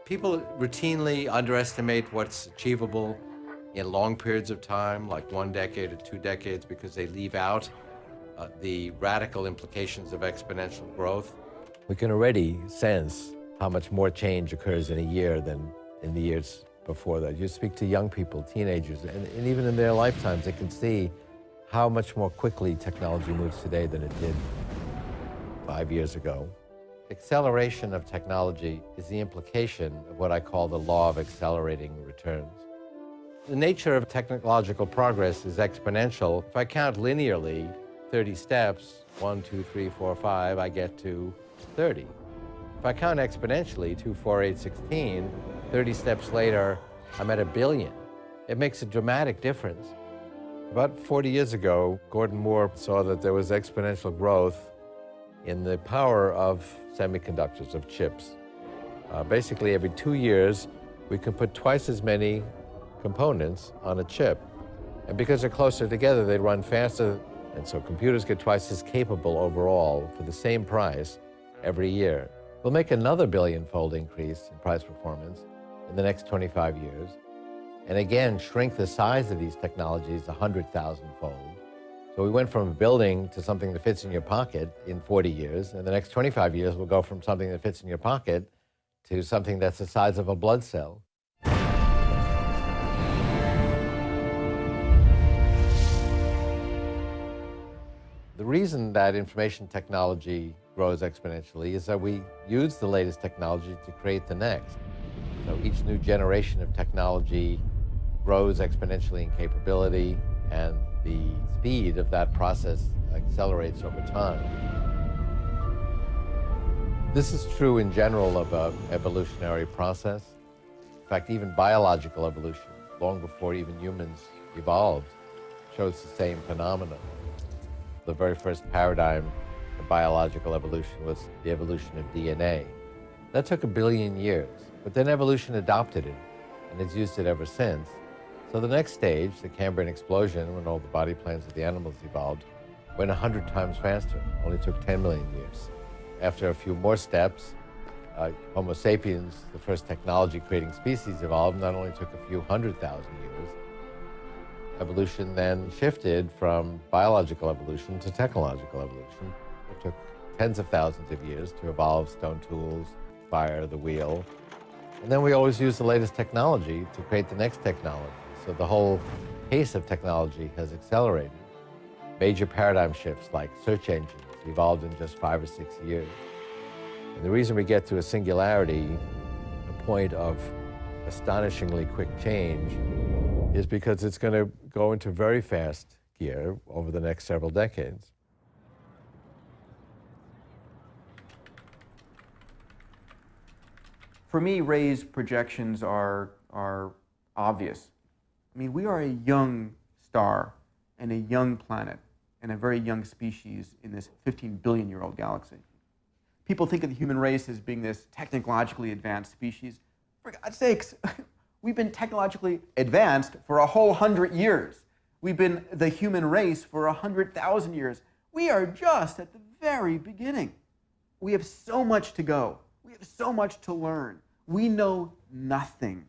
People routinely underestimate what's achievable in long periods of time, like 1 decade or 2 decades, because they leave out the radical implications of exponential growth. We can already sense how much more change occurs in a year than in the years before that. You speak to young people, teenagers, and even in their lifetimes, they can see how much more quickly technology moves today than it did 5 years ago. Acceleration of technology is the implication of what I call the law of accelerating returns. The nature of technological progress is exponential. If I count linearly, 30 steps, 1, 2, 3, 4, 5, I get to 30. If I count exponentially, 2, 4, 8, 16, 30 steps later, I'm at 1 billion. It makes a dramatic difference. About 40 years ago, Gordon Moore saw that there was exponential growth in the power of semiconductors, of chips. Basically, every 2 years, we can put twice as many components on a chip. And because they're closer together, they run faster. And so computers get twice as capable overall for the same price every year. We'll make another billion-fold increase in price performance in the next 25 years. And again, shrink the size of these technologies 100,000-fold. So we went from a building to something that fits in your pocket in 40 years. And the next 25 years, we'll go from something that fits in your pocket to something that's the size of a blood cell. The reason that information technology grows exponentially is that we use the latest technology to create the next. So each new generation of technology grows exponentially in capability, and the speed of that process accelerates over time. This is true in general of an evolutionary process. In fact, even biological evolution, long before even humans evolved, shows the same phenomenon. The very first paradigm of biological evolution was the evolution of DNA. That took 1 billion years, but then evolution adopted it, and it's used it ever since. So the next stage, the Cambrian explosion, when all the body plans of the animals evolved, went 100 times faster, only took 10 million years. After a few more steps, Homo sapiens, the first technology-creating species, evolved, not only took a few 100,000 years. Evolution then shifted from biological evolution to technological evolution. It took tens of thousands of years to evolve stone tools, fire, the wheel. And then we always use the latest technology to create the next technology. So the whole pace of technology has accelerated. Major paradigm shifts like search engines evolved in just 5 or 6 years. And the reason we get to a singularity, a point of astonishingly quick change, is because it's going to go into very fast gear over the next several decades. For me, Ray's projections are obvious. I mean, we are a young star and a young planet and a very young species in this 15 billion-year-old galaxy. People think of the human race as being this technologically advanced species. For God's sakes, we've been technologically advanced for a whole 100 years. We've been the human race for 100,000 years. We are just at the very beginning. We have so much to go. We have so much to learn. We know nothing.